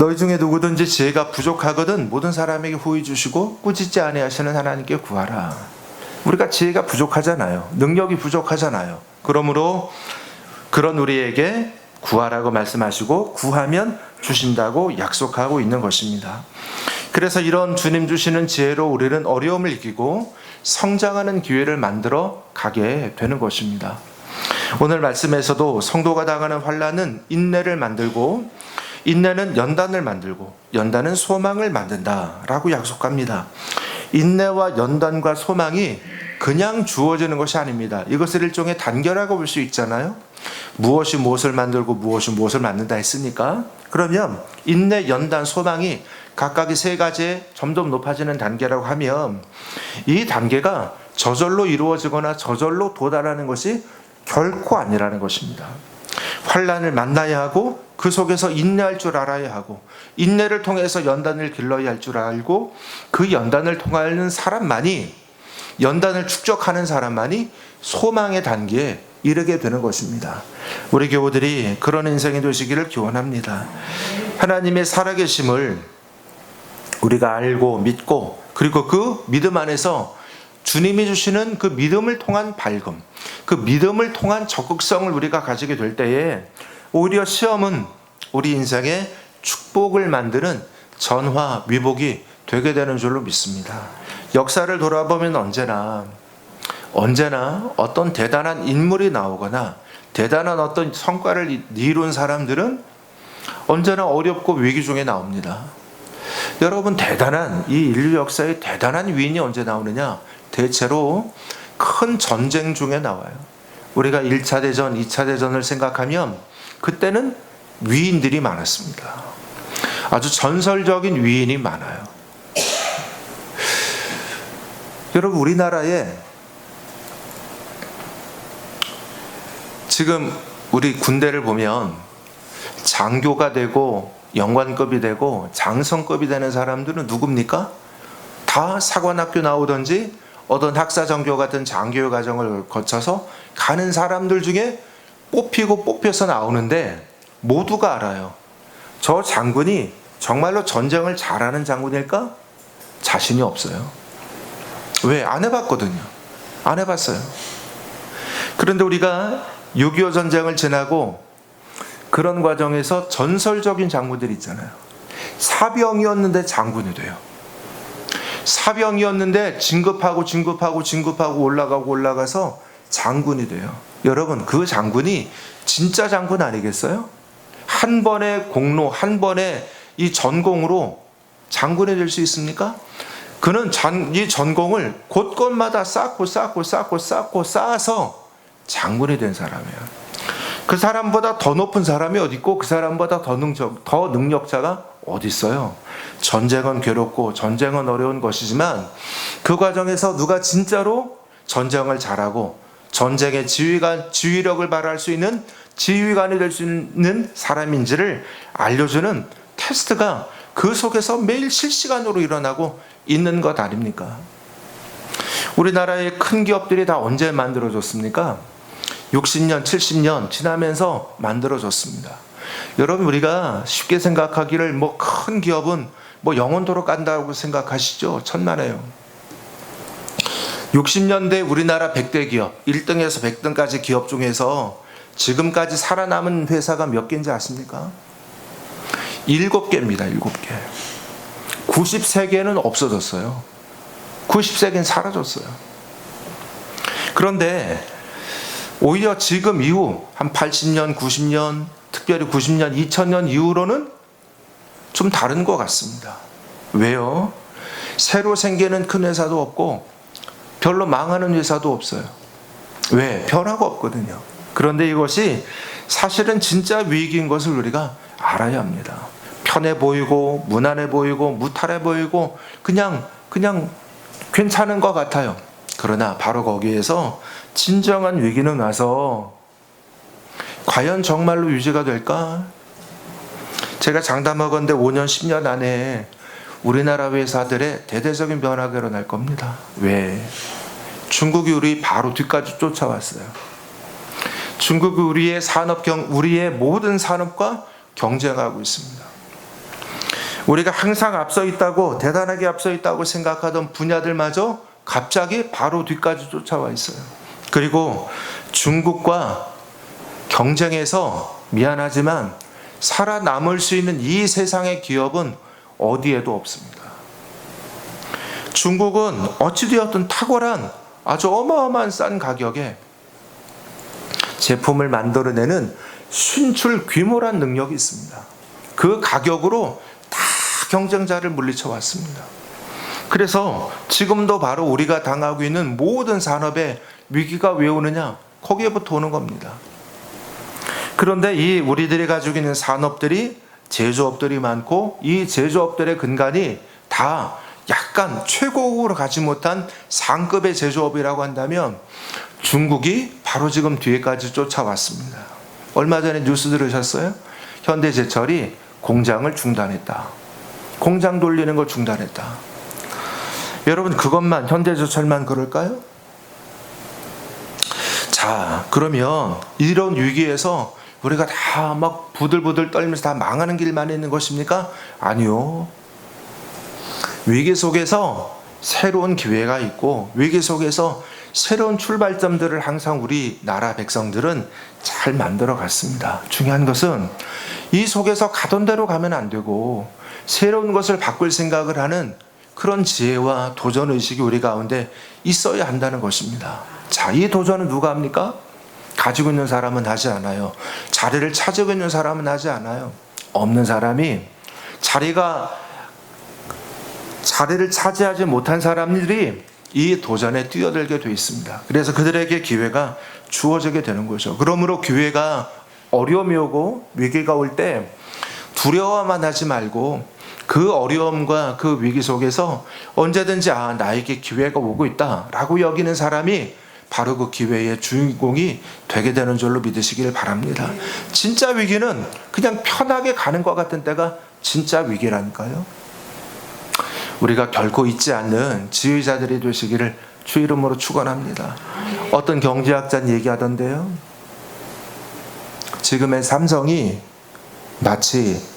너희 중에 누구든지 지혜가 부족하거든 모든 사람에게 후히 주시고 꾸짖지 아니하시는 하나님께 구하라. 우리가 지혜가 부족하잖아요. 능력이 부족하잖아요. 그러므로 그런 우리에게 구하라고 말씀하시고 구하면 주신다고 약속하고 있는 것입니다. 그래서 이런 주님 주시는 지혜로 우리는 어려움을 이기고 성장하는 기회를 만들어 가게 되는 것입니다. 오늘 말씀에서도 성도가 당하는 환난은 인내를 만들고 인내는 연단을 만들고 연단은 소망을 만든다라고 약속합니다. 인내와 연단과 소망이 그냥 주어지는 것이 아닙니다. 이것을 일종의 단결하고 볼 수 있잖아요. 무엇이 무엇을 만들고 무엇이 무엇을 만든다 했으니까, 그러면 인내, 연단, 소망이 각각의 세 가지에 점점 높아지는 단계라고 하면 이 단계가 저절로 이루어지거나 저절로 도달하는 것이 결코 아니라는 것입니다. 환난을 만나야 하고 그 속에서 인내할 줄 알아야 하고 인내를 통해서 연단을 길러야 할 줄 알고 그 연단을 통하는 사람만이, 연단을 축적하는 사람만이 소망의 단계에 이르게 되는 것입니다. 우리 교우들이 그런 인생이 되시기를 기원합니다. 하나님의 살아계심을 우리가 알고 믿고, 그리고 그 믿음 안에서 주님이 주시는 그 믿음을 통한 밝음, 그 믿음을 통한 적극성을 우리가 가지게 될 때에 오히려 시험은 우리 인생의 축복을 만드는 전화위복이 되게 되는 줄로 믿습니다. 역사를 돌아보면 언제나 어떤 대단한 인물이 나오거나 대단한 어떤 성과를 이룬 사람들은 언제나 어렵고 위기 중에 나옵니다. 여러분, 이 인류 역사의 대단한 위인이 언제 나오느냐? 대체로 큰 전쟁 중에 나와요. 우리가 1차 대전, 2차 대전을 생각하면 그때는 위인들이 많았습니다. 아주 전설적인 위인이 많아요. 여러분, 우리나라에 지금 우리 군대를 보면 장교가 되고 영관급이 되고 장성급이 되는 사람들은 누굽니까? 다 사관학교 나오든지 어떤 학사정교 같은 장교 과정을 거쳐서 가는 사람들 중에 뽑혀서 나오는데 모두가 알아요. 저 장군이 정말로 전쟁을 잘하는 장군일까? 자신이 없어요. 왜? 안 해봤거든요. 안 해봤어요. 그런데 우리가 6.25 전쟁을 지나고 그런 과정에서 전설적인 장군들이 있잖아요. 사병이었는데 장군이 돼요. 사병이었는데 진급하고 올라가서 장군이 돼요. 여러분, 그 장군이 진짜 장군 아니겠어요? 한 번의 공로, 한 번의 이 전공으로 장군이 될 수 있습니까? 그는 이 전공을 곳곳마다 쌓고 쌓아서 장군이 된 사람이에요. 그 사람보다 더 높은 사람이 어디 있고 그 사람보다 더 능력자가 어디 있어요? 전쟁은 괴롭고 전쟁은 어려운 것이지만 그 과정에서 누가 진짜로 전쟁을 잘하고 전쟁의 지휘력을 발휘할 수 있는 지휘관이 될 수 있는 사람인지를 알려주는 테스트가 그 속에서 매일 실시간으로 일어나고 있는 것 아닙니까? 우리나라의 큰 기업들이 다 언제 만들어졌습니까? 60년, 70년 지나면서 만들어졌습니다. 여러분, 우리가 쉽게 생각하기를 큰 기업은 영원토록 간다고 생각하시죠? 천만에요. 60년대 우리나라 100대 기업, 1등에서 100등까지 기업 중에서 지금까지 살아남은 회사가 몇 개인지 아십니까? 7개입니다. 7개. 93개는 없어졌어요. 93개는 사라졌어요. 그런데 오히려 지금 이후 한 80년, 90년, 특별히 90년, 2000년 이후로는 좀 다른 것 같습니다. 왜요? 새로 생기는 큰 회사도 없고 별로 망하는 회사도 없어요. 왜? 변화가 없거든요. 그런데 이것이 사실은 진짜 위기인 것을 우리가 알아야 합니다. 편해 보이고 무난해 보이고 무탈해 보이고 그냥 괜찮은 것 같아요. 그러나 바로 거기에서 진정한 위기는 와서 과연 정말로 유지가 될까? 제가 장담하건대 5년, 10년 안에 우리나라 회사들의 대대적인 변화가 일어날 겁니다. 왜? 중국이 우리 바로 뒤까지 쫓아왔어요. 중국이 우리의 모든 산업과 경쟁하고 있습니다. 우리가 항상 앞서 있다고, 대단하게 앞서 있다고 생각하던 분야들마저 갑자기 바로 뒤까지 쫓아와 있어요. 그리고 중국과 경쟁해서 미안하지만 살아남을 수 있는 이 세상의 기업은 어디에도 없습니다. 중국은 어찌되었든 탁월한 아주 어마어마한 싼 가격에 제품을 만들어내는 신출 귀몰한 능력이 있습니다. 그 가격으로 다 경쟁자를 물리쳐 왔습니다. 그래서 지금도 바로 우리가 당하고 있는 모든 산업의 위기가 왜 오느냐? 거기에부터 오는 겁니다. 그런데 이 우리들이 가지고 있는 산업들이 제조업들이 많고, 이 제조업들의 근간이 다 약간 최고급으로 가지 못한 상급의 제조업이라고 한다면 중국이 바로 지금 뒤에까지 쫓아왔습니다. 얼마 전에 뉴스 들으셨어요? 현대제철이 공장을 중단했다. 공장 돌리는 걸 중단했다. 여러분, 그것만, 현대제철만 그럴까요? 자, 그러면 이런 위기에서 우리가 다 막 부들부들 떨면서 다 망하는 길만 있는 것입니까? 아니요. 위기 속에서 새로운 기회가 있고, 위기 속에서 새로운 출발점들을 항상 우리 나라 백성들은 잘 만들어 갔습니다. 중요한 것은 이 속에서 가던 대로 가면 안 되고, 새로운 것을 바꿀 생각을 하는 그런 지혜와 도전의식이 우리 가운데 있어야 한다는 것입니다. 자, 이 도전은 누가 합니까? 가지고 있는 사람은 하지 않아요. 자리를 차지하고 있는 사람은 하지 않아요. 없는 사람이 자리를 차지하지 못한 사람들이 이 도전에 뛰어들게 돼 있습니다. 그래서 그들에게 기회가 주어지게 되는 거죠. 그러므로 기회가 어려움이 오고 위기가 올 때 두려워만 하지 말고, 그 어려움과 그 위기 속에서 언제든지 나에게 기회가 오고 있다라고 여기는 사람이 바로 그 기회의 주인공이 되게 되는 줄로 믿으시길 바랍니다. 진짜 위기는 그냥 편하게 가는 것 같은 때가 진짜 위기라니까요. 우리가 결코 잊지 않는 지휘자들이 되시기를 주 이름으로 축원합니다. 어떤 경제학자는 얘기하던데요, 지금의 삼성이 마치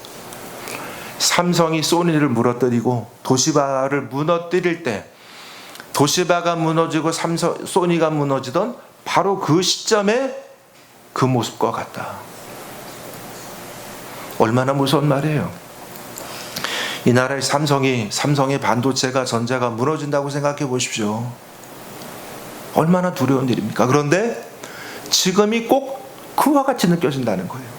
삼성이 소니를 무너뜨리고 도시바를 무너뜨릴 때, 도시바가 무너지고 소니가 무너지던 바로 그 시점에 그 모습과 같다. 얼마나 무서운 말이에요. 이 나라의 삼성의 반도체가, 전자가 무너진다고 생각해 보십시오. 얼마나 두려운 일입니까? 그런데 지금이 꼭 그와 같이 느껴진다는 거예요.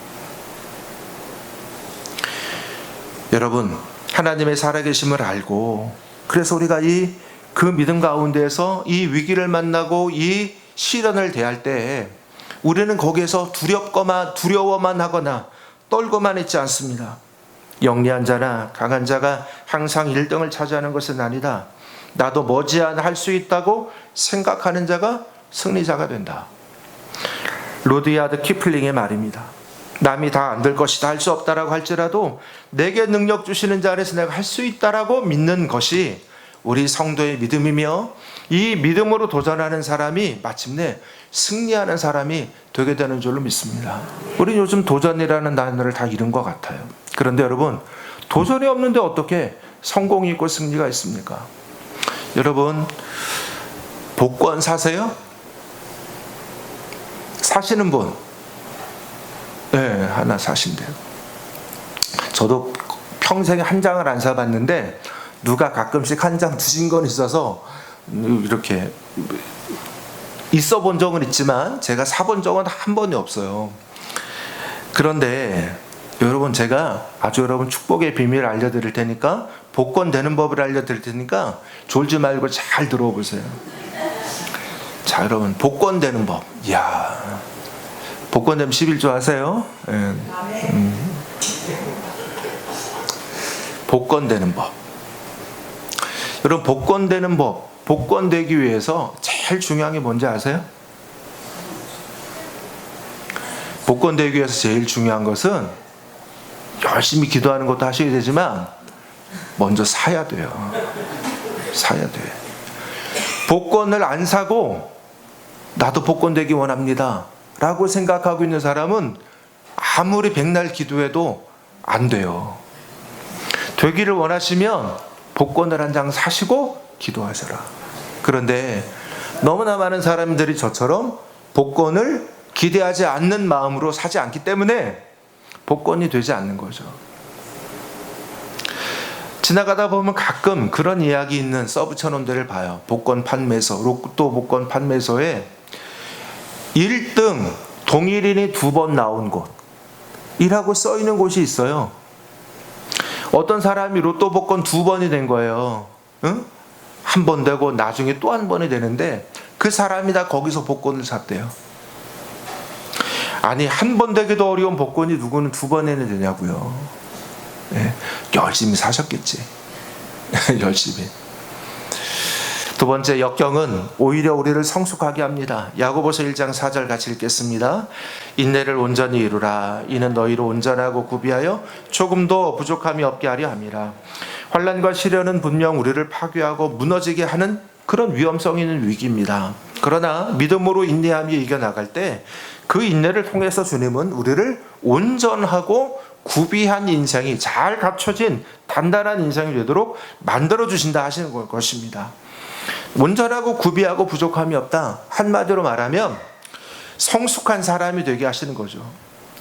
여러분, 하나님의 살아계심을 알고, 그래서 우리가 그 믿음 가운데에서 이 위기를 만나고 이 시련을 대할 때 우리는 거기에서 두려워만 하거나 떨고만 있지 않습니다. 영리한 자나 강한 자가 항상 1등을 차지하는 것은 아니다. 나도 머지않아 할 수 있다고 생각하는 자가 승리자가 된다. 로드야드 키플링의 말입니다. 남이 다 안 될 것이다, 할 수 없다라고 할지라도 내게 능력 주시는 자 안에서 내가 할 수 있다라고 믿는 것이 우리 성도의 믿음이며, 이 믿음으로 도전하는 사람이 마침내 승리하는 사람이 되게 되는 줄로 믿습니다. 우리 요즘 도전이라는 단어를 다 잃은 것 같아요. 그런데 여러분, 도전이 없는데 어떻게 성공이 있고 승리가 있습니까? 여러분, 복권 사세요? 사시는 분? 네, 하나 사신대요. 저도 평생에 한 장을 안 사봤는데 누가 가끔씩 한 장 주신 건 있어서 이렇게 있어 본 적은 있지만 제가 사본 적은 한 번이 없어요. 그런데 여러분, 제가 아주 여러분 축복의 비밀을 알려드릴 테니까, 복권 되는 법을 알려드릴 테니까 졸지 말고 잘 들어보세요. 자, 여러분, 복권 되는 법. 이야, 복권 되면 11조 하세요? 복권 되는 법. 여러분, 복권 되는 법, 복권 되기 위해서 제일 중요한 게 뭔지 아세요? 복권 되기 위해서 제일 중요한 것은 열심히 기도하는 것도 하셔야 되지만 먼저 사야 돼요. 사야 돼. 복권을 안 사고 나도 복권 되기 원합니다 라고 생각하고 있는 사람은 아무리 백날 기도해도 안 돼요. 되기를 원하시면 복권을 한 장 사시고 기도하셔라. 그런데 너무나 많은 사람들이 저처럼 복권을 기대하지 않는 마음으로 사지 않기 때문에 복권이 되지 않는 거죠. 지나가다 보면 가끔 그런 이야기 있는 서브처럼 데를 봐요. 복권 판매소, 로또 복권 판매소에 1등 동일인이 2번 나온 곳 이라고 써 있는 곳이 있어요. 어떤 사람이 로또 복권 2번이 된 거예요. 응? 한 번 되고 나중에 또 한 번이 되는데 그 사람이 다 거기서 복권을 샀대요. 아니, 한 번 되기도 어려운 복권이 누구는 2번이나 되냐고요. 네, 열심히 사셨겠지. 열심히. 두 번째 역경은 오히려 우리를 성숙하게 합니다. 야고보서 1장 4절 같이 읽겠습니다. 인내를 온전히 이루라. 이는 너희로 온전하고 구비하여 조금도 부족함이 없게 하려 함이라. 환난과 시련은 분명 우리를 파괴하고 무너지게 하는 그런 위험성 있는 위기입니다. 그러나 믿음으로 인내하며 이겨나갈 때 그 인내를 통해서 주님은 우리를 온전하고 구비한 인생이, 잘 갖춰진 단단한 인생이 되도록 만들어주신다 하시는 것입니다. 온전하고 구비하고 부족함이 없다. 한마디로 말하면 성숙한 사람이 되게 하시는 거죠.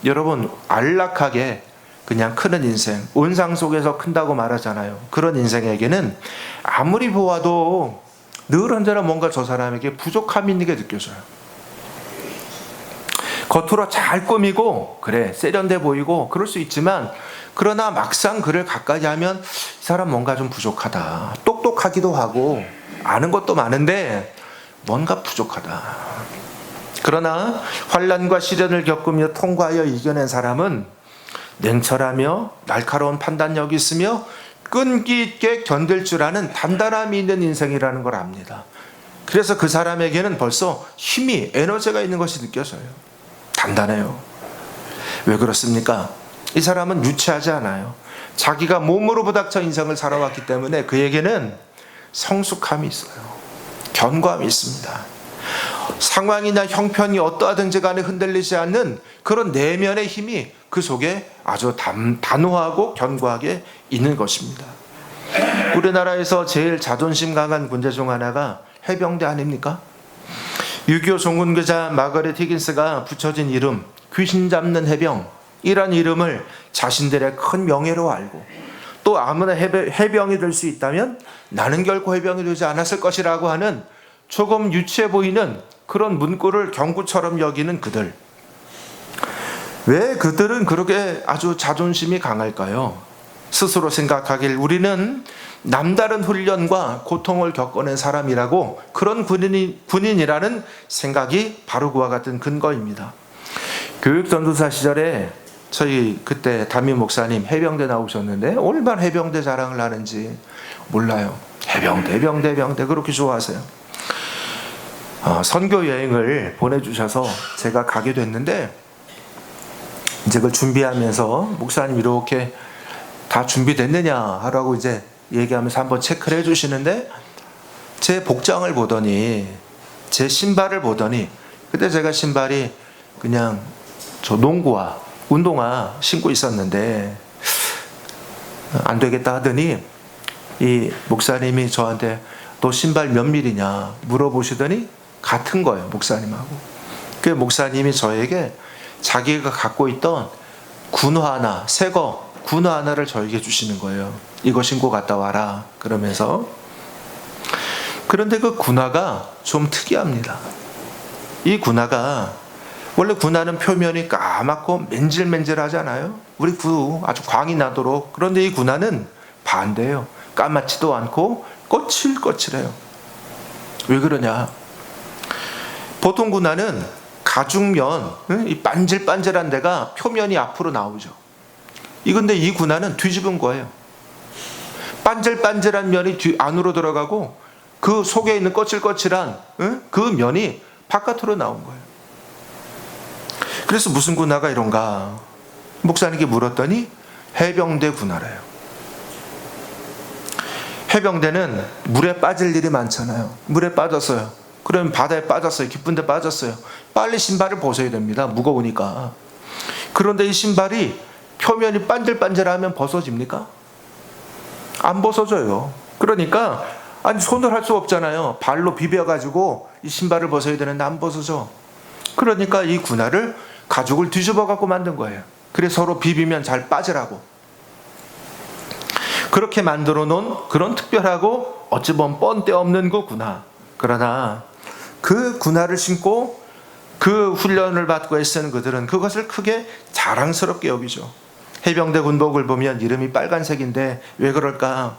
여러분, 안락하게 그냥 크는 인생, 온상 속에서 큰다고 말하잖아요. 그런 인생에게는 아무리 보아도 늘 언제나 뭔가 저 사람에게 부족함이 있는 게 느껴져요. 겉으로 잘 꾸미고 그래 세련돼 보이고 그럴 수 있지만, 그러나 막상 그를 가까이 하면 이 사람 뭔가 좀 부족하다. 똑똑하기도 하고 아는 것도 많은데 뭔가 부족하다. 그러나 환난과 시련을 겪으며 통과하여 이겨낸 사람은 냉철하며 날카로운 판단력이 있으며 끈기 있게 견딜 줄 아는 단단함이 있는 인생이라는 걸 압니다. 그래서 그 사람에게는 벌써 힘이, 에너지가 있는 것이 느껴져요. 단단해요. 왜 그렇습니까? 이 사람은 유치하지 않아요. 자기가 몸으로 부닥쳐 인생을 살아왔기 때문에 그에게는 성숙함이 있어요. 견고함이 있습니다. 상황이나 형편이 어떠하든지 간에 흔들리지 않는 그런 내면의 힘이 그 속에 아주 단호하고 견고하게 있는 것입니다. 우리나라에서 제일 자존심 강한 군대 중 하나가 해병대 아닙니까? 6.25 종군교자 마거렛 히긴스가 붙여진 이름, 귀신 잡는 해병, 이란 이름을 자신들의 큰 명예로 알고 또 아무나 해병이 될 수 있다면 나는 결코 해병이 되지 않았을 것이라고 하는 조금 유치해 보이는 그런 문구를 경구처럼 여기는 그들. 왜 그들은 그렇게 아주 자존심이 강할까요? 스스로 생각하길 우리는 남다른 훈련과 고통을 겪어낸 사람이라고, 그런 군인이라는 생각이 바로 그와 같은 근거입니다. 교육전도사 시절에 저희 그때 담임 목사님 해병대 나오셨는데 얼마나 해병대 자랑을 하는지 몰라요. 해병대 그렇게 좋아하세요. 선교 여행을 보내주셔서 제가 가게 됐는데, 이제 그걸 준비하면서 목사님 이렇게 다 준비됐느냐 하라고 이제 얘기하면서 한번 체크를 해주시는데, 제 복장을 보더니, 제 신발을 보더니, 그때 제가 신발이 그냥 저 농구화, 운동화 신고 있었는데 안 되겠다 하더니 이 목사님이 저한테 너 신발 몇 밀이냐 물어보시더니 같은 거예요, 목사님하고. 그 목사님이 저에게 자기가 갖고 있던 군화 하나, 새거 군화 하나를 저에게 주시는 거예요. 이거 신고 갔다 와라 그러면서. 그런데 그 군화가 좀 특이합니다. 이 군화가, 원래 군화는 표면이 까맣고 맨질맨질하잖아요. 우리 구 아주 광이 나도록. 그런데 이 군화는 반대예요. 까맣지도 않고 거칠거칠해요. 왜 그러냐? 보통 군화는 가죽면, 이 반질반질한 데가 표면이 앞으로 나오죠. 근데 이 군화는 뒤집은 거예요. 반질반질한 면이 안으로 들어가고 그 속에 있는 거칠거칠한 그 면이 바깥으로 나온 거예요. 그래서 무슨 군화가 이런가? 목사님께 물었더니 해병대 군화래요. 해병대는 물에 빠질 일이 많잖아요. 물에 빠졌어요. 그러면 바다에 빠졌어요. 깊은 데 빠졌어요. 빨리 신발을 벗어야 됩니다. 무거우니까. 그런데 이 신발이 표면이 반질반질하면 벗어집니까? 안 벗어져요. 그러니까 아니 손을 할 수 없잖아요. 발로 비벼가지고 이 신발을 벗어야 되는데 안 벗어져. 그러니까 이 군화를 가죽을 뒤집어 갖고 만든 거예요. 그래서 서로 비비면 잘 빠지라고. 그렇게 만들어 놓은 그런 특별하고 어찌 보면 뻔때 없는 그 군화. 그러나 그 군화를 신고 그 훈련을 받고 애쓰는 그들은 그것을 크게 자랑스럽게 여기죠. 해병대 군복을 보면 이름이 빨간색인데 왜 그럴까?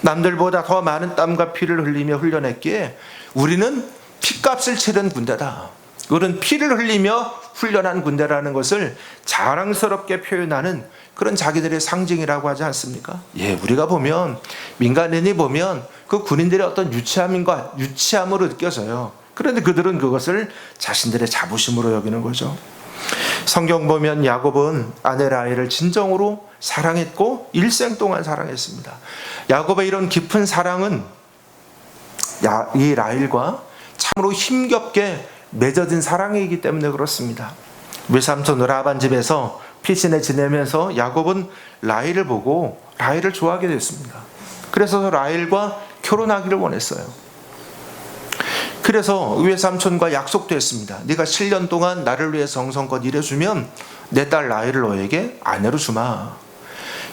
남들보다 더 많은 땀과 피를 흘리며 훈련했기에 우리는 피값을 치른 군대다. 우리는 피를 흘리며 훈련한 군대라는 것을 자랑스럽게 표현하는 그런 자기들의 상징이라고 하지 않습니까? 예, 우리가 보면 민간인이 보면 그 군인들의 어떤 유치함으로 느껴져요. 그런데 그들은 그것을 자신들의 자부심으로 여기는 거죠. 성경 보면 야곱은 아내 라헬을 진정으로 사랑했고 일생 동안 사랑했습니다. 야곱의 이런 깊은 사랑은 이 라헬과 참으로 힘겹게 맺어진 사랑이기 때문에 그렇습니다. 외삼촌 라반 집에서 피신해 지내면서 야곱은 라헬을 보고 라헬을 좋아하게 됐습니다. 그래서 라헬과 결혼하기를 원했어요. 그래서 외삼촌과 약속도 했습니다. 네가 7년 동안 나를 위해 정성껏 일해주면 내 딸 라헬을 너에게 아내로 주마.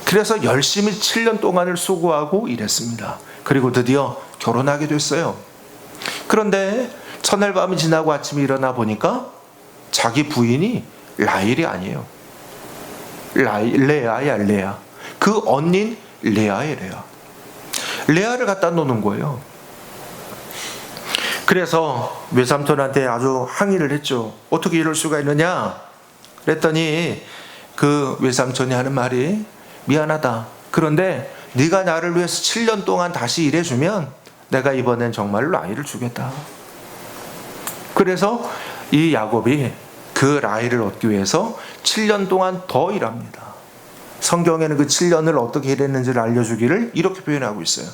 그래서 열심히 7년 동안을 수고하고 일했습니다. 그리고 드디어 결혼하게 됐어요. 그런데 첫날 밤이 지나고 아침에 일어나 보니까 자기 부인이 라헬이 아니에요. 레아야, 레아. 그 언니인 레아의 레아. 레아를 갖다 놓는 거예요. 그래서 외삼촌한테 아주 항의를 했죠. 어떻게 이럴 수가 있느냐? 그랬더니 그 외삼촌이 하는 말이 미안하다. 그런데 네가 나를 위해서 7년 동안 다시 일해주면 내가 이번엔 정말로 아이를 주겠다. 그래서 이 야곱이 그 라헬을 얻기 위해서 7년 동안 더 일합니다. 성경에는 그 7년을 어떻게 일했는지를 알려주기를 이렇게 표현하고 있어요.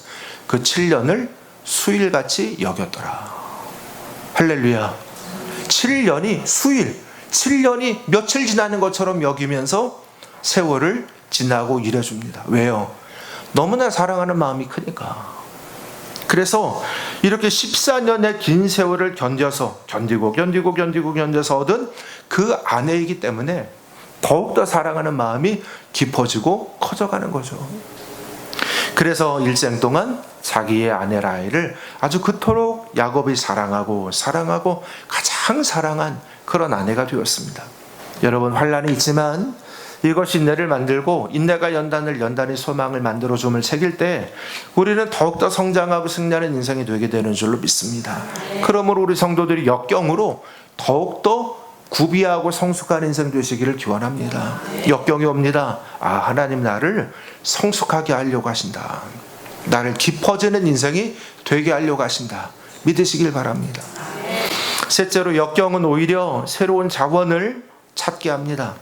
그 7년을 수일같이 여겼더라. 할렐루야. 7년이 수일, 7년이 며칠 지나는 것처럼 여기면서 세월을 지나고 일해줍니다. 왜요? 너무나 사랑하는 마음이 크니까. 그래서 이렇게 14년의 긴 세월을 견뎌서 얻은 그 아내이기 때문에 더욱더 사랑하는 마음이 깊어지고 커져가는 거죠. 그래서 일생 동안 자기의 아내 라헬을 아주 그토록 야곱이 사랑하고 가장 사랑한 그런 아내가 되었습니다. 여러분, 환난이 있지만 이것이 인내를 만들고 인내가 연단이 소망을 만들어줌을 새길 때 우리는 더욱더 성장하고 승리하는 인생이 되게 되는 줄로 믿습니다. 그러므로 우리 성도들이 역경으로 더욱더 구비하고 성숙한 인생 되시기를 기원합니다. 역경이 옵니다. 하나님 나를 성숙하게 하려고 하신다. 나를 깊어지는 인생이 되게 하려고 하신다. 믿으시길 바랍니다. 셋째로, 역경은 오히려 새로운 자원을 찾게 합니다.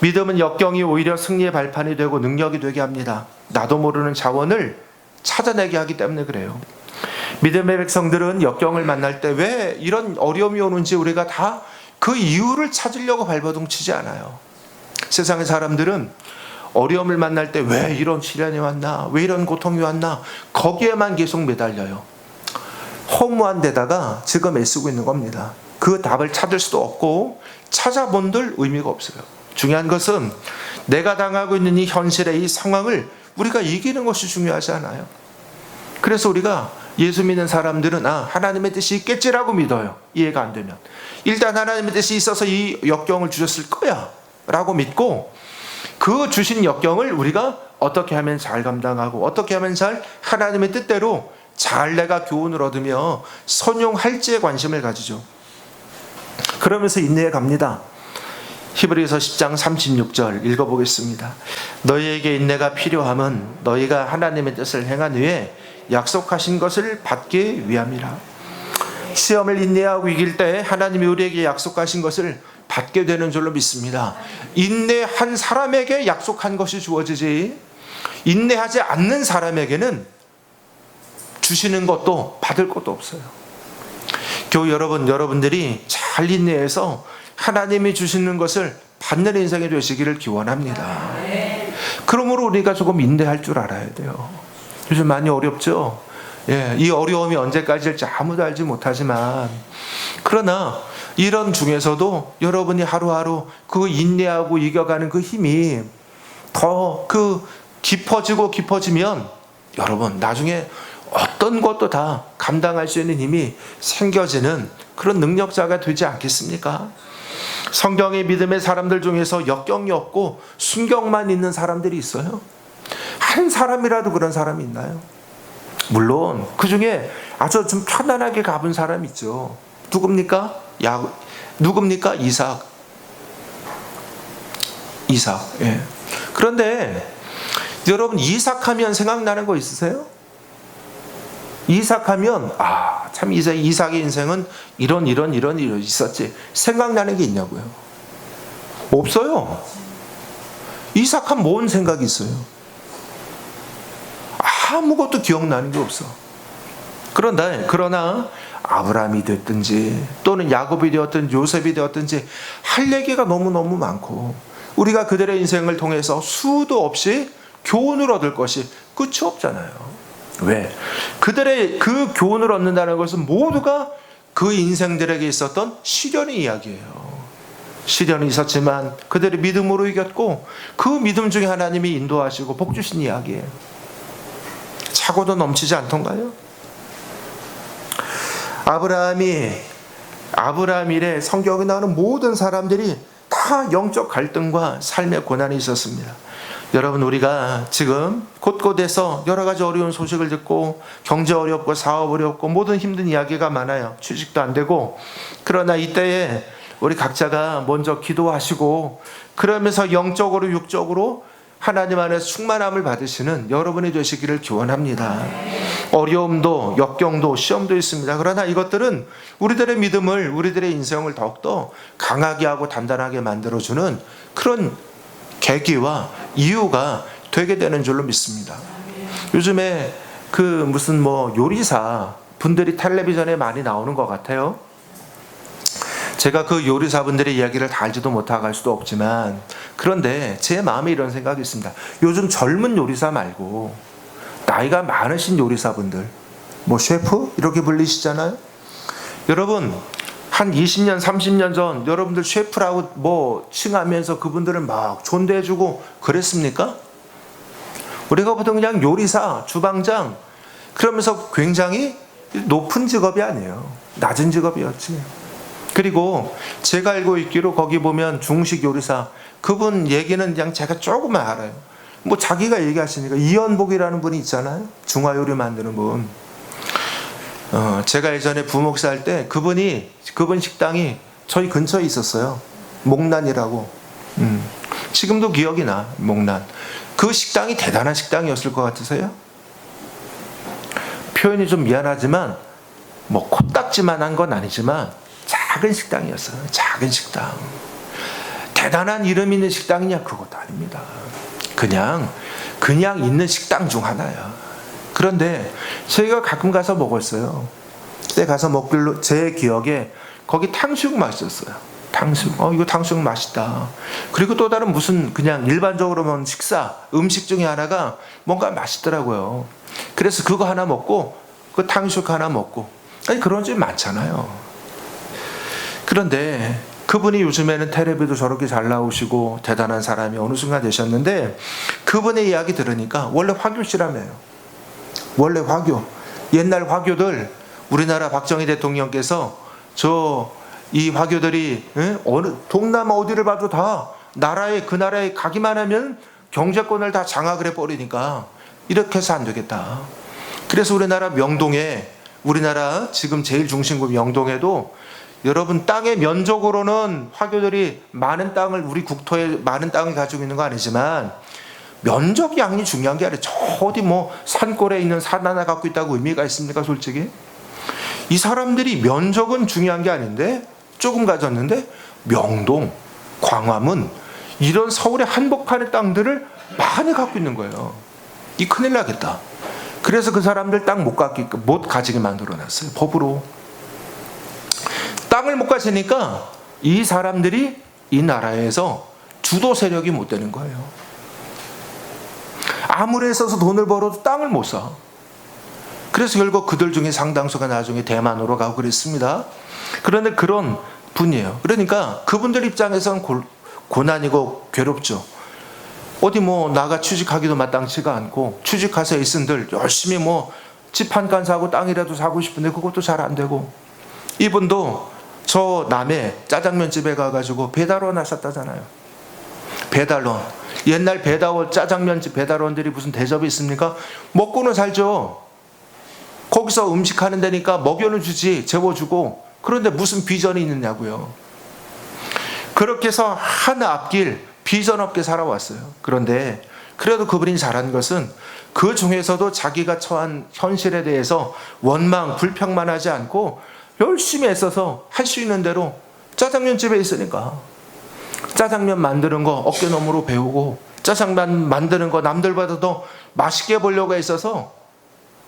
믿음은 역경이 오히려 승리의 발판이 되고 능력이 되게 합니다. 나도 모르는 자원을 찾아내게 하기 때문에 그래요. 믿음의 백성들은 역경을 만날 때 왜 이런 어려움이 오는지 우리가 다 그 이유를 찾으려고 발버둥치지 않아요. 세상의 사람들은 어려움을 만날 때 왜 이런 시련이 왔나, 왜 이런 고통이 왔나, 거기에만 계속 매달려요. 허무한 데다가 지금 애쓰고 있는 겁니다. 그 답을 찾을 수도 없고 찾아본들 의미가 없어요. 중요한 것은 내가 당하고 있는 이 현실의 이 상황을 우리가 이기는 것이 중요하지 않아요. 그래서 우리가 예수 믿는 사람들은 하나님의 뜻이 있겠지라고 믿어요. 이해가 안 되면 일단 하나님의 뜻이 있어서 이 역경을 주셨을 거야 라고 믿고 그 주신 역경을 우리가 어떻게 하면 잘 감당하고 어떻게 하면 잘 하나님의 뜻대로 잘 내가 교훈을 얻으며 선용할지에 관심을 가지죠. 그러면서 인내해 갑니다. 히브리서 10장 36절 읽어보겠습니다. 너희에게 인내가 필요함은 너희가 하나님의 뜻을 행한 후에 약속하신 것을 받기 위함이라. 시험을 인내하고 이길 때 하나님이 우리에게 약속하신 것을 받게 되는 줄로 믿습니다. 인내한 사람에게 약속한 것이 주어지지 인내하지 않는 사람에게는 주시는 것도 받을 것도 없어요. 교우 여러분들이 잘 인내해서 하나님이 주시는 것을 받는 인생이 되시기를 기원합니다. 그러므로 우리가 조금 인내할 줄 알아야 돼요. 요즘 많이 어렵죠? 예, 이 어려움이 언제까지일지 아무도 알지 못하지만, 그러나 이런 중에서도 여러분이 하루하루 그 인내하고 이겨가는 그 힘이 더 깊어지고 깊어지면 여러분 나중에 어떤 것도 다 감당할 수 있는 힘이 생겨지는 그런 능력자가 되지 않겠습니까? 성경의 믿음의 사람들 중에서 역경이 없고 순경만 있는 사람들이 있어요. 한 사람이라도 그런 사람이 있나요? 물론 그 중에 아주 좀 편안하게 가본 사람이 있죠. 누굽니까? 누굽니까? 이삭. 예. 그런데 여러분 이삭하면 생각나는 거 있으세요? 이삭하면 참 이삭의 인생은 이런 있었지. 생각나는 게 있냐고요? 없어요. 이삭한 뭔 생각이 있어요? 아무것도 기억나는 게 없어. 그러나 아브라함이 됐든지 또는 야곱이 되었든지 요셉이 되었든지 할 얘기가 너무너무 많고 우리가 그들의 인생을 통해서 수도 없이 교훈을 얻을 것이 끝이 없잖아요. 왜? 그들의 그 교훈을 얻는다는 것은 모두가 그 인생들에게 있었던 시련의 이야기예요. 시련이 있었지만 그들이 믿음으로 이겼고 그 믿음 중에 하나님이 인도하시고 복 주신 이야기예요. 차고도 넘치지 않던가요? 아브라함 이래 성경에 나오는 모든 사람들이 다 영적 갈등과 삶의 고난이 있었습니다. 여러분 우리가 지금 곳곳에서 여러 가지 어려운 소식을 듣고 경제 어렵고 사업 어렵고 모든 힘든 이야기가 많아요. 취직도 안 되고. 그러나 이때에 우리 각자가 먼저 기도하시고 그러면서 영적으로 육적으로 하나님 안에서 충만함을 받으시는 여러분이 되시기를 기원합니다. 어려움도 역경도 시험도 있습니다. 그러나 이것들은 우리들의 믿음을 우리들의 인생을 더욱더 강하게 하고 단단하게 만들어주는 그런 계기와 이유가 되게 되는 줄로 믿습니다. 요즘에 무슨 요리사 분들이 텔레비전에 많이 나오는 것 같아요. 제가 그 요리사분들의 이야기를 다 알지도 못하고 할 수도 없지만 그런데 제 마음에 이런 생각이 있습니다. 요즘 젊은 요리사 말고 나이가 많으신 요리사분들 셰프 이렇게 불리시잖아요. 여러분 한 20년 30년 전 여러분들 셰프라고 칭하면서 그분들은 막 존대해주고 그랬습니까? 우리가 보통 그냥 요리사 주방장 그러면서 굉장히 높은 직업이 아니에요. 낮은 직업이었지. 그리고 제가 알고 있기로 거기 보면 중식 요리사 그분 얘기는 그냥 제가 조금만 알아요. 자기가 얘기하시니까 이연복이라는 분이 있잖아요. 중화요리 만드는 분. 제가 예전에 부목사 할 때 그분 식당이 저희 근처에 있었어요. 목란이라고. 지금도 기억이 나. 목란. 그 식당이 대단한 식당이었을 것 같으세요? 표현이 좀 미안하지만 코딱지만한 건 아니지만 작은 식당이었어요. 작은 식당. 대단한 이름 있는 식당이냐? 그것도 아닙니다. 그냥 있는 식당 중 하나야. 그런데 저희가 가끔 가서 먹었어요. 그때 가서 먹길로 제 기억에 거기 탕수육 맛있었어요. 탕수육. 이거 탕수육 맛있다. 그리고 또 다른 무슨 그냥 일반적으로 먹는 음식 중에 하나가 뭔가 맛있더라고요. 그래서 그거 하나 먹고 그 탕수육 하나 먹고 그런 집 많잖아요. 그런데 그분이 요즘에는 텔레비도 저렇게 잘 나오시고 대단한 사람이 어느 순간 되셨는데 그분의 이야기 들으니까 원래 화교시라며요. 원래 화교. 옛날 화교들 우리나라 박정희 대통령께서 이 화교들이 어느 동남아 어디를 봐도 다 그 나라에 가기만 하면 경제권을 다 장악을 해버리니까 이렇게 해서 안 되겠다. 그래서 우리나라 지금 제일 중심국 명동에도 여러분 땅의 면적으로는 화교들이 우리 국토에 많은 땅을 가지고 있는 거 아니지만 면적 양이 중요한 게 아니라 저 어디 산골에 있는 산 하나 갖고 있다고 의미가 있습니까? 솔직히 이 사람들이 면적은 중요한 게 아닌데 조금 가졌는데 명동, 광화문 이런 서울의 한복판의 땅들을 많이 갖고 있는 거예요. 이 큰일 나겠다. 그래서 그 사람들 땅 못 가지게 만들어놨어요. 법으로. 땅을 못 가지니까 이 사람들이 이 나라에서 주도 세력이 못 되는 거예요. 아무리 애써서 돈을 벌어도 땅을 못 사. 그래서 결국 그들 중에 상당수가 나중에 대만으로 가고 그랬습니다. 그런데 그런 분이에요. 그러니까 그분들 입장에서는 고난이고 괴롭죠. 어디 뭐 나가 취직하기도 마땅치가 않고, 취직해서 애쓴들 열심히 뭐 집 한 칸 사고 땅이라도 사고 싶은데 그것도 잘 안 되고, 이분도 저 남해 짜장면 집에 가가지고 배달원 하셨다잖아요. 배달원. 옛날 배달원, 짜장면집 배달원들이 무슨 대접이 있습니까? 먹고는 살죠. 거기서 음식하는 데니까 먹여는 주지, 재워주고. 그런데 무슨 비전이 있느냐고요. 그렇게 해서 한 앞길 비전 없게 살아왔어요. 그런데 그래도 그분이 잘한 것은 그 중에서도 자기가 처한 현실에 대해서 원망, 불평만 하지 않고 열심히 애써서 할 수 있는 대로, 짜장면 집에 있으니까 짜장면 만드는 거 어깨너머로 배우고, 짜장면 만드는 거 남들보다 더 맛있게 보려고 애써서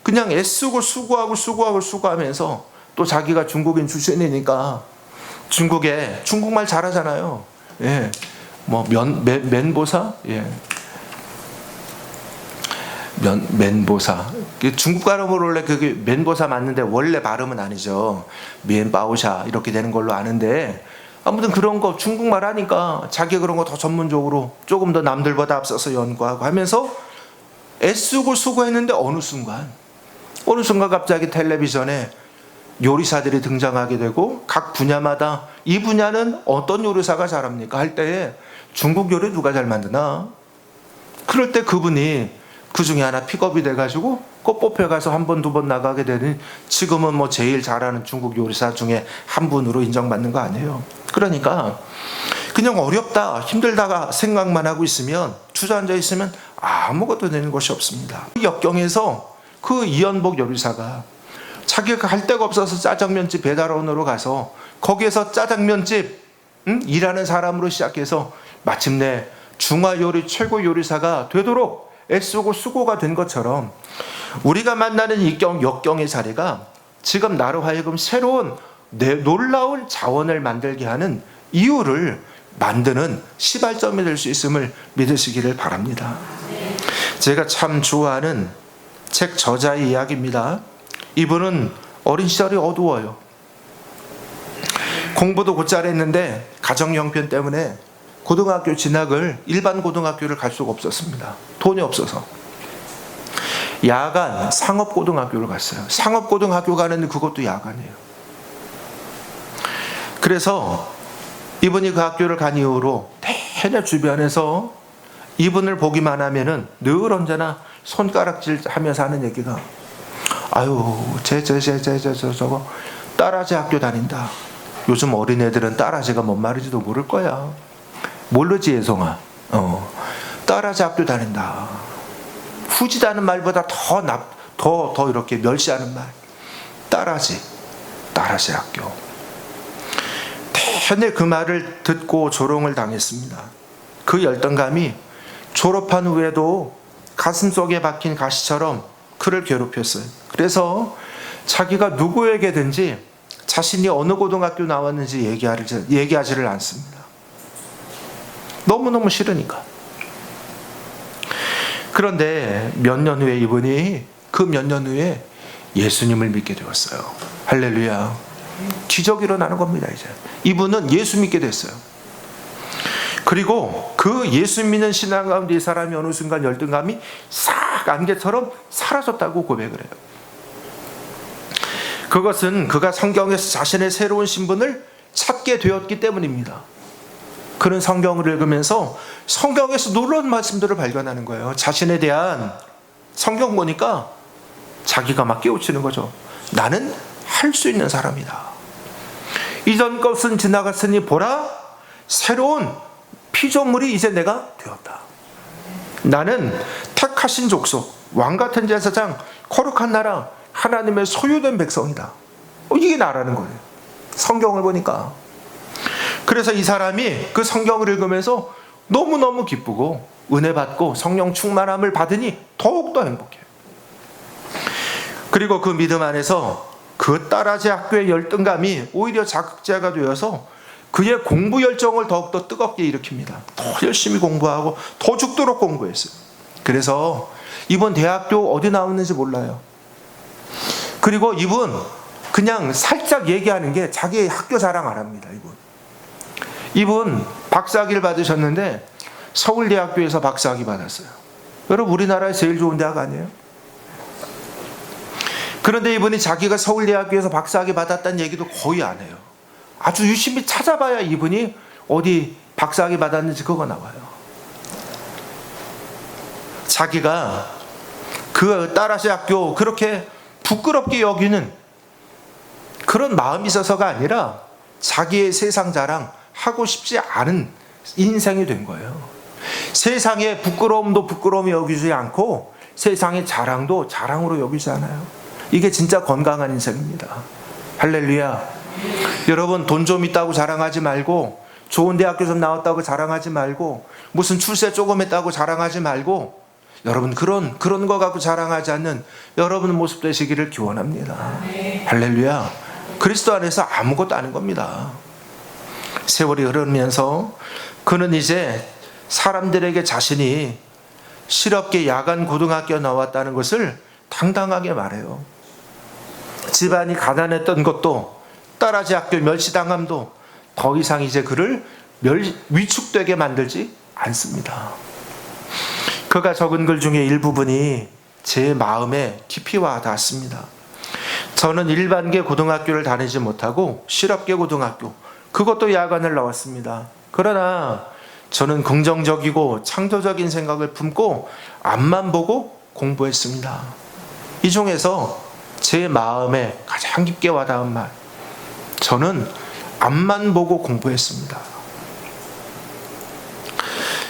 그냥 애쓰고 수고하면서, 또 자기가 중국인 출신이니까 중국말 잘하잖아요. 예. 뭐 맨보사? 예. 맨보사. 중국 발음으로 원래 그게 맨보사 맞는데 원래 발음은 아니죠. 맨바오샤 이렇게 되는 걸로 아는데, 아무튼 그런 거 중국말 하니까 자기 그런 거 더 전문적으로 조금 더 남들보다 앞서서 연구하고 하면서 애쓰고 수고했는데 어느 순간 갑자기 텔레비전에 요리사들이 등장하게 되고, 각 분야마다 이 분야는 어떤 요리사가 잘합니까 할 때에 중국 요리 누가 잘 만드나? 그럴 때 그분이 그 중에 하나 픽업이 돼가지고 꼭 뽑혀가서 한 번, 두 번 나가게 되는, 지금은 뭐 제일 잘하는 중국 요리사 중에 한 분으로 인정받는 거 아니에요. 그러니까 그냥 어렵다, 힘들다가 생각만 하고 있으면, 주저앉아 있으면 아무것도 되는 것이 없습니다. 역경에서 그 이연복 요리사가 자기가 갈 데가 없어서 짜장면집 배달원으로 가서 거기에서 짜장면집 일하는 사람으로 시작해서 마침내 중화요리 최고 요리사가 되도록 애쓰고 수고가 된 것처럼, 우리가 만나는 이 역경의 자리가 지금 나로 하여금 새로운 놀라운 자원을 만들게 하는 이유를 만드는 시발점이 될 수 있음을 믿으시기를 바랍니다. 제가 참 좋아하는 책 저자의 이야기입니다. 이분은 어린 시절이 어두워요. 공부도 곧잘 했는데 가정 형편 때문에 고등학교 진학을, 일반 고등학교를 갈 수가 없었습니다. 돈이 없어서. 야간 상업고등학교를 갔어요. 상업고등학교 가는데 그것도 야간이에요. 그래서 이분이 그 학교를 간 이후로 내내 주변에서 이분을 보기만 하면은 늘 언제나 손가락질 하면서 하는 얘기가, 아유, 저거 딸아재 학교 다닌다. 요즘 어린애들은 딸아재가 뭔 말인지도 모를 거야. 모르지, 예송아. 딸아재 학교 다닌다. 후지다는 말보다 더 이렇게 멸시하는 말. 딸아재 학교. 내내 그 말을 듣고 조롱을 당했습니다. 그 열등감이 졸업한 후에도 가슴속에 박힌 가시처럼 그를 괴롭혔어요. 그래서 자기가 누구에게든지 자신이 어느 고등학교 나왔는지 얘기하지를 않습니다. 너무너무 싫으니까. 그런데 몇 년 후에 이분이, 그 몇 년 후에 예수님을 믿게 되었어요. 할렐루야. 기적이 일어나는 겁니다. 이제 이분은 예수 믿게 됐어요. 그리고 그 예수 믿는 신앙 가운데 이 사람이 어느 순간 열등감이 싹 안개처럼 사라졌다고 고백을 해요. 그것은 그가 성경에서 자신의 새로운 신분을 찾게 되었기 때문입니다. 그는 성경을 읽으면서 성경에서 놀라운 말씀들을 발견하는 거예요. 자신에 대한, 성경 보니까 자기가 막 깨우치는 거죠. 나는 할 수 있는 사람이다. 이전 것은 지나갔으니 보라, 새로운 피조물이 이제 내가 되었다. 나는 택하신 족속, 왕같은 제사장, 거룩한 나라, 하나님의 소유된 백성이다. 이게 나라는 거예요. 성경을 보니까. 그래서 이 사람이 그 성경을 읽으면서 너무너무 기쁘고 은혜 받고 성령 충만함을 받으니 더욱더 행복해요. 그리고 그 믿음 안에서 그 딸아재 학교의 열등감이 오히려 자극제가 되어서 그의 공부 열정을 더욱더 뜨겁게 일으킵니다. 더 열심히 공부하고 더 죽도록 공부했어요. 그래서 이번 대학교 어디 나왔는지 몰라요. 그리고 이분 그냥 살짝 얘기하는 게 자기 학교 자랑 안 합니다. 이분 박사학위를 받으셨는데 서울대학교에서 박사학위 받았어요. 여러분, 우리나라에 제일 좋은 대학 아니에요? 그런데 이분이 자기가 서울대학교에서 박사학위 받았다는 얘기도 거의 안 해요. 아주 유심히 찾아봐야 이분이 어디 박사학위 받았는지 그거 나와요. 자기가 그 따라서 학교 그렇게 부끄럽게 여기는 그런 마음이 있어서가 아니라 자기의 세상 자랑 하고 싶지 않은 인생이 된 거예요. 세상의 부끄러움도 부끄러움이 여기지 않고 세상의 자랑도 자랑으로 여기지 않아요. 이게 진짜 건강한 인생입니다. 할렐루야. 여러분, 돈 좀 있다고 자랑하지 말고, 좋은 대학교 좀 나왔다고 자랑하지 말고, 무슨 출세 조금 했다고 자랑하지 말고, 여러분 그런 거 갖고 자랑하지 않는 여러분 모습 되시기를 기원합니다. 할렐루야. 그리스도 안에서 아무것도 아닌 겁니다. 세월이 흐르면서 그는 이제 사람들에게 자신이 실업계 야간 고등학교에 나왔다는 것을 당당하게 말해요. 집안이 가난했던 것도 딸아지 학교 멸시당함도 더 이상 이제 그를 위축되게 만들지 않습니다. 그가 적은 글 중에 일부분이 제 마음에 깊이 와 닿았습니다. 저는 일반계 고등학교를 다니지 못하고 실업계 고등학교, 그것도 야간을 나왔습니다. 그러나 저는 긍정적이고 창조적인 생각을 품고 앞만 보고 공부했습니다. 이 중에서 제 마음에 가장 깊게 와닿은 말, 저는 앞만 보고 공부했습니다.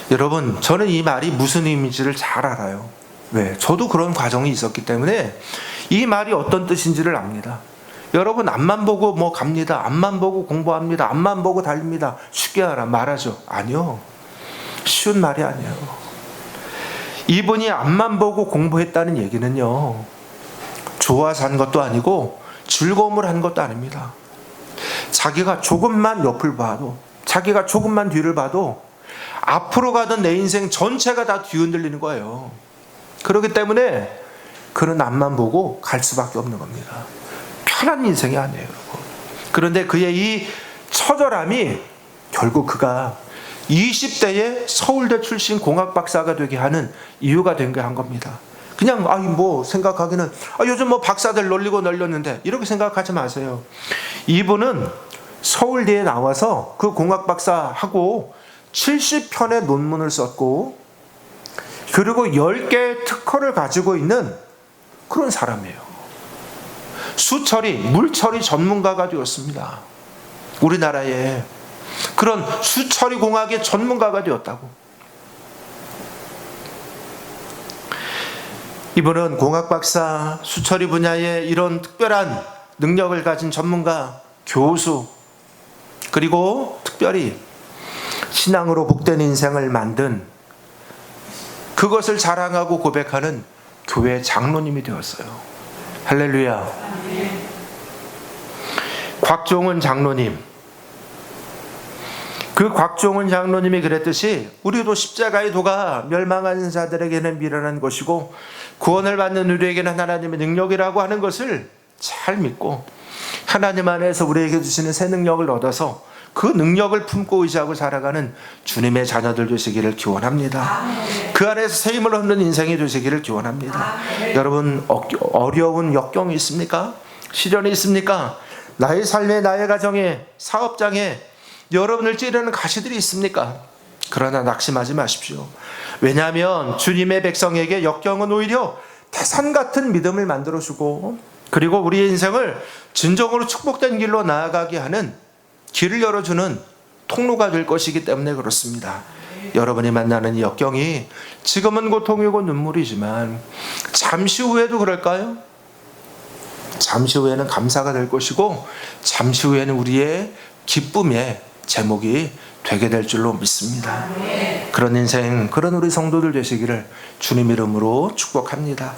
여러분, 저는 이 말이 무슨 의미인지를 잘 알아요. 왜? 저도 그런 과정이 있었기 때문에 이 말이 어떤 뜻인지를 압니다. 여러분, 앞만 보고 뭐 갑니다. 앞만 보고 공부합니다. 앞만 보고 달립니다. 쉽게 말하죠. 아니요. 쉬운 말이 아니에요. 이분이 앞만 보고 공부했다는 얘기는요, 좋아서 한 것도 아니고 즐거움을 한 것도 아닙니다. 자기가 조금만 옆을 봐도, 자기가 조금만 뒤를 봐도 앞으로 가던 내 인생 전체가 다 뒤흔들리는 거예요. 그렇기 때문에 그는 앞만 보고 갈 수밖에 없는 겁니다. 편한 인생이 아니에요, 여러분. 그런데 그의 이 처절함이 결국 그가 20대에 서울대 출신 공학 박사가 되게 하는 이유가 된 게 한 겁니다. 그냥 뭐 생각하기는 요즘 뭐 박사들 널리고 널렸는데 이렇게 생각하지 마세요. 이분은 서울대에 나와서 그 공학 박사하고 70편의 논문을 썼고, 그리고 10개의 특허를 가지고 있는 그런 사람이에요. 수처리, 물처리 전문가가 되었습니다. 우리나라에 그런 수처리 공학의 전문가가 되었다고. 이분은 공학 박사, 수처리 분야에 이런 특별한 능력을 가진 전문가, 교수, 그리고 특별히 신앙으로 복된 인생을 만든, 그것을 자랑하고 고백하는 교회 장로님이 되었어요. 할렐루야. 곽종은 장로님, 그 곽종은 장로님이 그랬듯이 우리도 십자가의 도가 멸망하는 자들에게는 미련한 것이고 구원을 받는 우리에게는 하나님의 능력이라고 하는 것을 잘 믿고 하나님 안에서 우리에게 주시는 새 능력을 얻어서 그 능력을 품고 의지하고 살아가는 주님의 자녀들 되시기를 기원합니다. 아멘. 그 안에서 새 힘을 얻는 인생이 되시기를 기원합니다. 아멘. 여러분, 어려운 역경이 있습니까? 시련이 있습니까? 나의 삶에, 나의 가정에, 사업장에 여러분을 찌르는 가시들이 있습니까? 그러나 낙심하지 마십시오. 왜냐하면 주님의 백성에게 역경은 오히려 태산 같은 믿음을 만들어주고, 그리고 우리의 인생을 진정으로 축복된 길로 나아가게 하는 길을 열어주는 통로가 될 것이기 때문에 그렇습니다. 여러분이 만나는 이 역경이 지금은 고통이고 눈물이지만 잠시 후에도 그럴까요? 잠시 후에는 감사가 될 것이고 잠시 후에는 우리의 기쁨의 제목이 되게 될 줄로 믿습니다. 그런 인생, 그런 우리 성도들 되시기를 주님 이름으로 축복합니다.